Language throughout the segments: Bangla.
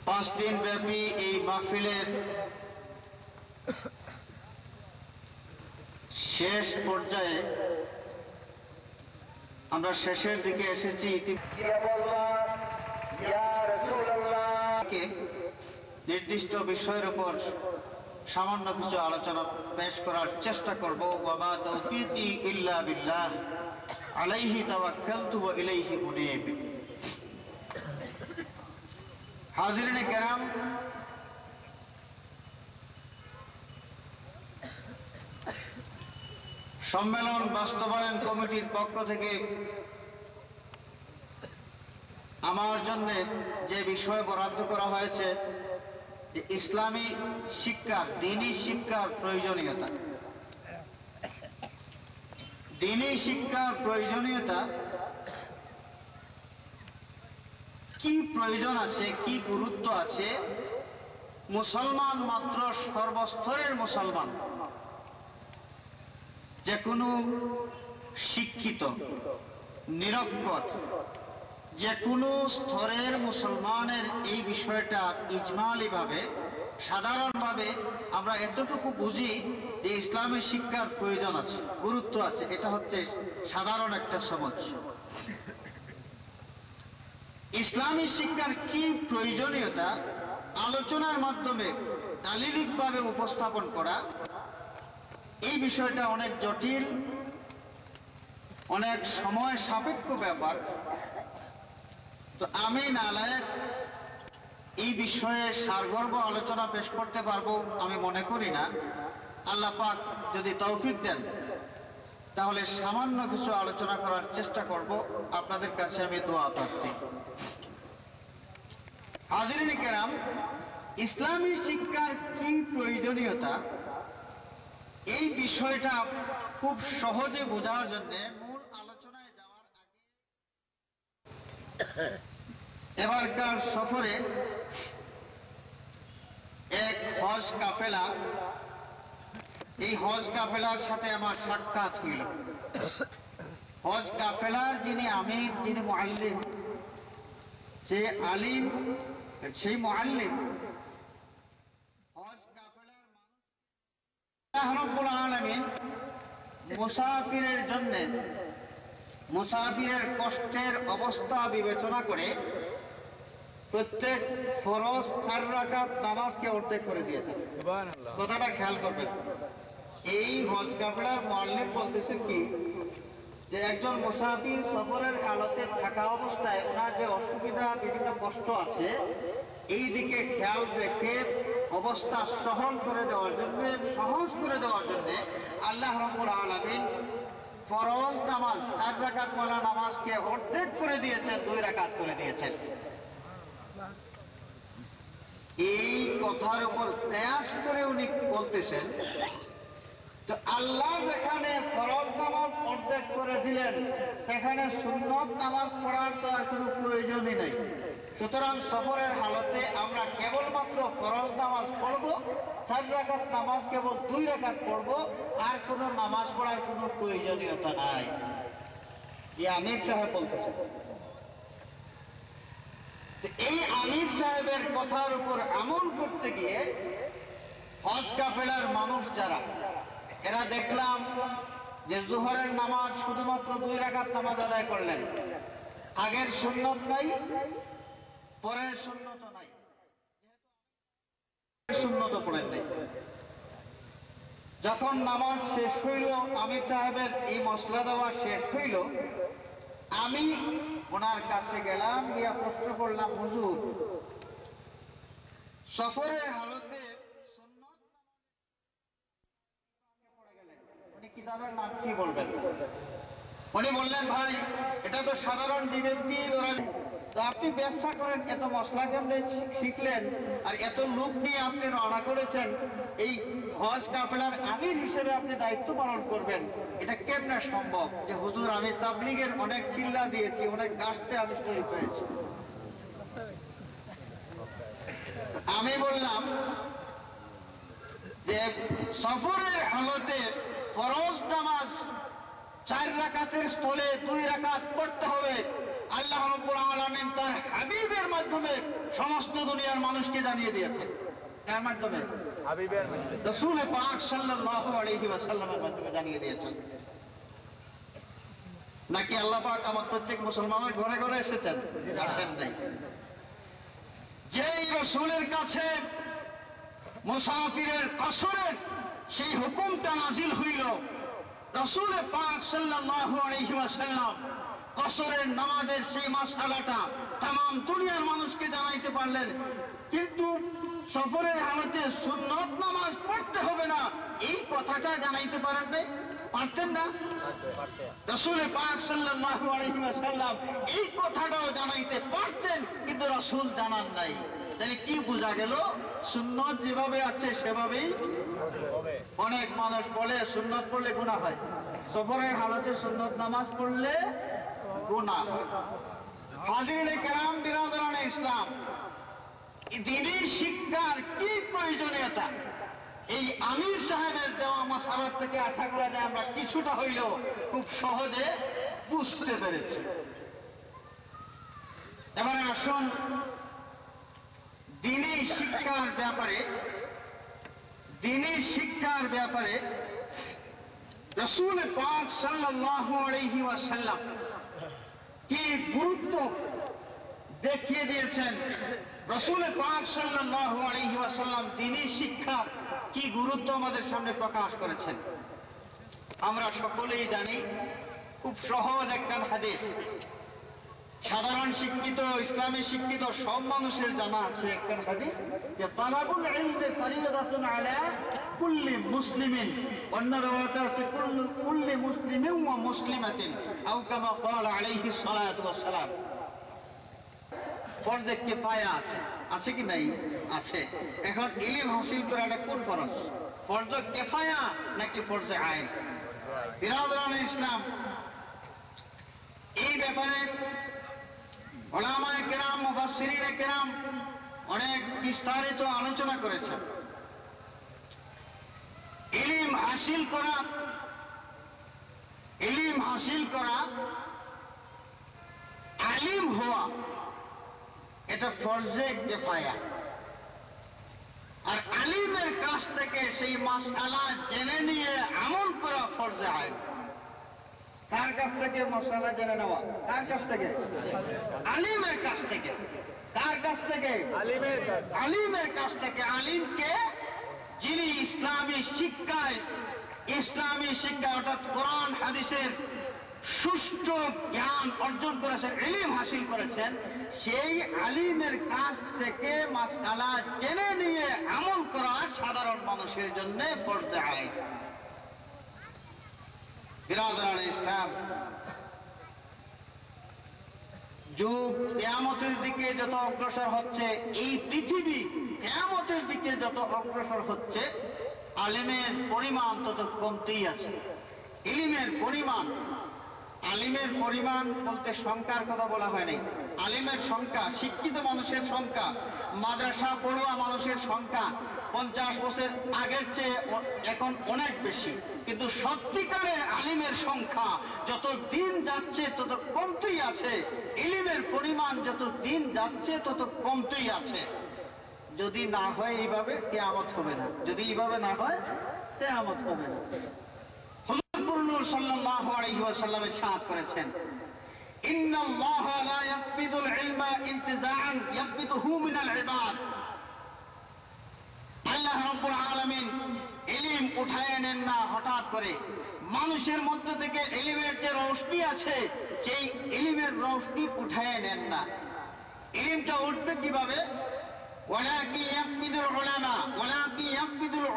5 দিন ব্যাপী এই মাহফিলের শেষ পর্যায়ে আমরা শেষের দিকে এসেছি। নির্দিষ্ট বিষয়ের উপর সামান্য কিছু আলোচনা পেশ করার চেষ্টা করব। ওয়ামা তাওফীকি ইল্লা বিল্লাহ আলাইহি তাওয়াক্কালতু ওয়া ইলাইহি উনীব। হাজিরিনে কেরাম, সম্মেলন বাস্তবায়ন কমিটির পক্ষ থেকে আমার জন্য যে বিষয় বরাদ্দ করা হয়েছে, যে ইসলামী শিক্ষা, দ্বীনি শিক্ষার প্রয়োজনীয়তা। দ্বীনি শিক্ষার প্রয়োজনীয়তা কি প্রয়োজন আছে, কি গুরুত্ব আছে। মুসলমান মাত্র সর্বস্তরের মুসলমান, যে কোনো শিক্ষিত নিরক্ষর যে কোনো স্তরের মুসলমানের এই বিষয়টা ইজমালিভাবে, সাধারণভাবে আমরা এতটুকু বুঝি যে ইসলামী শিক্ষার প্রয়োজন আছে, গুরুত্ব আছে। এটা হচ্ছে সাধারণ একটা সমাজ। ইসলামী শিক্ষার কি প্রয়োজনীয়তা আলোচনার মাধ্যমে দালিলিকভাবে উপস্থাপন করা, এই বিষয়টা অনেক জটিল, অনেক সময় সাপেক্ষ ব্যাপার। তো আমি নালায়েক এই বিষয়ে সারগর্ভ আলোচনা পেশ করতে পারবো আমি মনে করি না। আল্লাহ পাক যদি তৌফিক দেন তাহলে সামান্য কিছু আলোচনা করার চেষ্টা করব। আপনাদের কাছে আমি দোয়া প্রার্থী। হাজিরিনে কেরাম, ইসলামী শিক্ষার কি প্রয়োজনীয়তা, এই বিষয়টা খুব সহজে বোঝার জন্য মূল আলোচনায় যাওয়ার আগে এবারকার সফরে এক হজ কাফেলা, এই হজ কাফেলার সাথে আমার সাক্ষাৎ হইল। হজ কাফেলার যিনি আমির, যিনি মুআল্লিম, সে আলিম, সেই মুআল্লিম হজ কাফেলার মানুষ আল্লাহ রাব্বুল আলামিন মুসাফিরের জন্য, মুসাফিরের কষ্টের অবস্থা বিবেচনা করে প্রত্যেক ফরজ 4 রাকাত নামাজকে অর্ধেক করে দিয়েছেন। সুবহানাল্লাহ, কথাটা খেয়াল করবেন। এই হজ কাফেলার মুআল্লিম বলতেছেন কি, যে একজন মুসাফির সফরের হালতে থাকা অবস্থায় ওনার যে অসুবিধা, বিভিন্ন কষ্ট আছে, এই দিকে খেয়াল রেখে অবস্থা সহল করে দেওয়ার জন্য, সহজ করে দেওয়ার জন্য আল্লাহ রাব্বুল আলামিন ফরজ নামাজ 4 রাকাত ওয়ালা নামাজকে অর্ধেক করে দিয়েছেন, 2 রাকাত করে দিয়েছেন। এই কথার উপর কিয়াস করে উনি বলতেছেন, তো আল্লাহ যেখানে ফরজ নামাজ অর্ধেক করে দিলেন, সেখানে সুন্নত নামাজ পড়ার তো আর কোনো প্রয়োজনই নেই। সুতরাং সফরের হালতে আমরা কেবলমাত্র ফরজ নামাজ পড়বো, 4 রাকাত নামাজ কেবল 2 রাকাত পড়বো, আর কোনো নামাজ পড়ার কোনো প্রয়োজনীয়তা নাই। এই আমির সাহেব বলতেছেন। এই আমির সাহেবের কথার উপর আমল করতে গিয়ে হজ কাফেলার মানুষ যারা, এরা দেখলাম যে জোহরের নামাজ শুধুমাত্র 2 রাকাত নামাজ আদায় করলেন। আগের সুন্নত নাই, পরের সুন্নত নাই, সুন্নত পড়েন নাই। যখন নামাজ শেষ হইল, আমির সাহেবের এই মসলা দেওয়া শেষ হইল, আমি ওনার কাছে গেলাম, গিয়া প্রশ্ন করলাম, হুজুর, সফরের হালতে সুন্নত উনি কিতাবের নাম কি বলবেন? উনি বললেন, ভাই এটা তো সাধারণ বিবেক দিয়ে ওরা, তো আপনি ব্যবসা করেন, এত মশলা কেমনে শিখলেন, আর এত লোক নিয়ে আপনি রওনা করেছেন, এই হজ কাফেলার আমির হিসেবে আপনি দায়িত্ব পালন করবেন, এটা কেমনে সম্ভব? যে হুজুর, আমি তাবলীগের অনেক চিল্লা দিয়েছি, অনেক কাজতে আমি শরীক হয়েছি। আমি বললাম যে সফরের হালতে ফরজ নামাজ 4 রাকাতের স্থলে 2 রাকাত পড়তে হবে, আল্লাহ রাব্বুল আলামিন তার হাবিবের মাধ্যমে সমস্ত দুনিয়ার মানুষকে জানিয়ে দিয়েছেন। কার মাধ্যমে? হাবিবের মাধ্যমে, রাসূল পাক সাল্লাল্লাহু আলাইহি ওয়াসাল্লামের মাধ্যমে জানিয়ে দিয়েছেন। নাকি আল্লাহ পাক আমার প্রত্যেক মুসলমানের ঘরে ঘরে এসেছেন? আসেন নাই। যেই রাসূলের কাছে মুসাফিরের কসরের সেই হুকুমটা নাজিল হইল, রাসূল পাক সাল্লাল্লাহু আলাইহি ওয়াসাল্লাম কসরের নামাজের সেই মাসআলাটা तमाम দুনিয়ার মানুষকে জানাইতে পারলেন। কিন্তু সফরের হালতে সুন্নত নামাজ পড়তে হবে না এই কথাটা জানাইতে পারেন নাই, পারতেন না? রাসূল পাক সাল্লাল্লাহু আলাইহি ওয়াসাল্লাম এই কথাটাও জানাইতে পারতেন, কিন্তু রাসূল জানান নাই। তাহলে কি বোঝা গেল? সুন্নত যেভাবে আছে সেভাবেই অনেক মানুষ বলে সুন্নত পড়লে গুনাহ হয়, সফরের হালতে সুন্নত নামাজ পড়লে গুনাহ হয়। হাজিরিনে কেরাম, বিরাদরানে ইসলাম, দ্বীনি শিক্ষার কি প্রয়োজনীয়তা এই আমির সাহেবের দেওয়া মাসআলা থেকে আশা করা যায় আমরা কিছুটা হইলেও খুব সহজে বুঝতে পেরেছি। এবারে আসুন দ্বীনি শিক্ষার ব্যাপারে রাসূল পাক সাল্লাল্লাহু আলাইহি ওয়াসাল্লাম কি গুরুত্ব দেখিয়ে দিয়েছেন। রাসূল পাক সাল্লাল্লাহু আলাইহি ওয়াসাল্লাম দ্বীনি শিক্ষার কি গুরুত্ব আমাদের সামনে প্রকাশ করেছেন আমরা সকলেই জানি। খুব সহজ একটা হাদিস, সাধারণ শিক্ষিত, ইসলামী শিক্ষিত সব মানুষের জানা আছে একটা হাদিস, যে তালাবুল ইলমি ফরিদাতুন আলা কুল্লি মুসলিমিন, অন্য রাওয়াতে আছে কুল্লি মুসলিমিন ওয়া মুসলিমাতিন, আও কামা ক্বালা আলাইহিস সালাতু ওয়াস সালাম। ফরজে কিফায়া আছে, আছে কি নাই? আছে। এখন ইলম হাসিল করাটা কোন ফরজ? ফরজে কিফায়া নাকি ফরজে আইন? বিরাদরানে ইসলাম, এই ব্যাপারে উলামায়ে কেরাম, মুফাসসিরিনে কেরাম অনেক বিস্তারিত আলোচনা করেছেন। ইলম হাসিল করা, আলিম হওয়া, এটা ফরজে কিফায়া। আর আলিমের কাছ থেকে সেই মাসআলা জেনে নিয়ে আমল করা ফরজে আইন। কার কাছ থেকে মাসআলা জেনে নেওয়া? কার কাছ থেকে? আলিমের কাছ থেকে। কার কাছ থেকে? আলিমের কাছ থেকে। আলিমকে যিনি ইসলামী শিক্ষা অর্থাৎ কোরআন হাদিসের সুষ্ঠু জ্ঞান অর্জন করেছেন, ইলম হাসিল করেছেন, সেই আলিমের কাছ থেকে মাসআলা জেনে নিয়ে আমল করা সাধারণ মানুষের জন্য ফরজে আইন। বিরাদরানে ইসলাম, যুগ কিয়ামতের দিকে যত অগ্রসর হচ্ছে, এই পৃথিবী কিয়ামতের দিকে যত অগ্রসর হচ্ছে, আলিমের পরিমাণ তত কমতেই আছে। আলিমের পরিমাণ বলতে সংখ্যার কথা বলা হয় নাই। আলিমের সংখ্যা, শিক্ষিত মানুষের সংখ্যা, মাদ্রাসা পড়ুয়া মানুষের সংখ্যা 50 বছর আগের চেয়ে এখন অনেক বেশি, কিন্তু সত্যিকারের আলিমের সংখ্যা যত দিন যাচ্ছে তত কমতেই আছে। ইলমের পরিমাণ যত দিন যাচ্ছে তত কমতেই আছে। যদি না হয় এইভাবে, কিয়ামত হবে না। যদি এইভাবে না হয়, কিয়ামত হবে না। হুজুর নূর সাল্লাল্লাহু আলাইহি ওয়াসাল্লাম ইরশাদ করেছেন, ইন্নাল্লাহা লা ইয়াকবিদুল ইলমা ইনতিজাআন ইয়াকবিদুহু মিনাল ইবাদ। আল্লাহ রাব্বুল আলামিন ইলম উঠায় নেন না হঠাৎ করে। মানুষের মধ্যে থেকে ইলমের যে রোশনি আছে, সেই ইলমের রোশনি উঠায় নেন না। ইলমটা উঠবে কিভাবে? ওয়ালাকিন ইয়াকবিদুল উলামা, ওয়ালাকিন ইয়াকবিদুল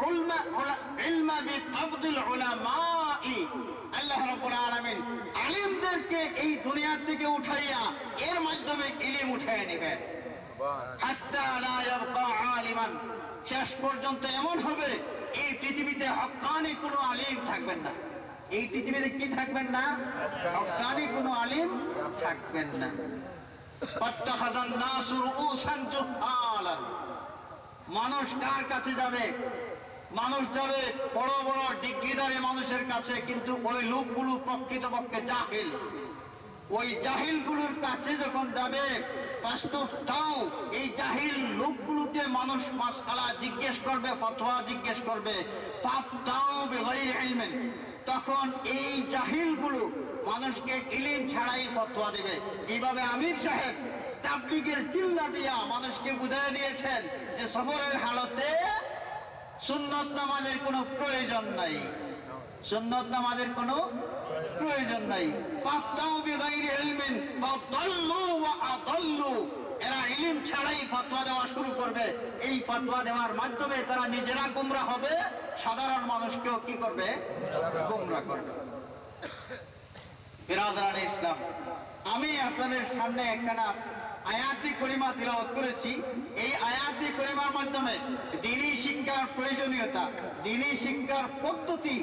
ইলমা বিকবদিল উলামাই। আল্লাহ রাব্বুল আলামিন আলিমদেরকে এই দুনিয়া থেকে উঠাইয়া এর মাধ্যমে ইলম উঠায় নেবেন। হাত্তা লা ইয়াবকা আলিমান, শেষ পর্যন্ত এমন হবে এই পৃথিবীতে হক্কানি কোনো আলিম থাকবেন না। এই পৃথিবীতে কি থাকবেন না? হক্কানি কোনো আলিম থাকবেন না। ফাত্তাখাযান নাসু রুউসান জুহালান। মানুষ কার কাছে যাবে? মানুষ যাবে বড় বড় ডিগ্রিধারী মানুষের কাছে, কিন্তু ওই লোকগুলো প্রকৃতপক্ষে জাহিল। ওই জাহিলগুলোর কাছে যখন যাবে বাস্তবটাও এই জাহিল লোকগুলোকে মানুষ মাসআলা জিজ্ঞেস করবে, ফতোয়া জিজ্ঞেস করবে, ফাফতাও বিগাইরি ইলমিন, তখন এই জাহিলগুলো মানুষকে ইলম ছাড়াই ফতোয়া দেবে। এইভাবে আমির সাহেব তাবলীগের চিল্লা দিয়া মানুষকে বুঝিয়ে দিয়েছেন যে সফরের হালতে সুন্নত নামাজের কোনো প্রয়োজন নাই, সুন্নত নামাজের কোনো প্রয়োজন নাই। ফাফতাউ বিগাইরি ইলমিন ফাদাল্লু ওয়া আদাল্লু, এরা ইলম ছাড়াই ফতোয়া দেওয়া শুরু করবে। এই ফতোয়া দেওয়ার মাধ্যমে তারা নিজেরা গোমরা হবে, সাধারণ মানুষকেও কি করবে? গোমরা করবে। বিরাদরানে ইসলাম, আমি আপনাদের সামনে একখানা আয়াতি করিমা তিলাওয়াত করেছি। এই আয়াতি করিমার মাধ্যমে দ্বীনি শিক্ষার প্রয়োজনীয়তা, দ্বীনি শিক্ষার পদ্ধতি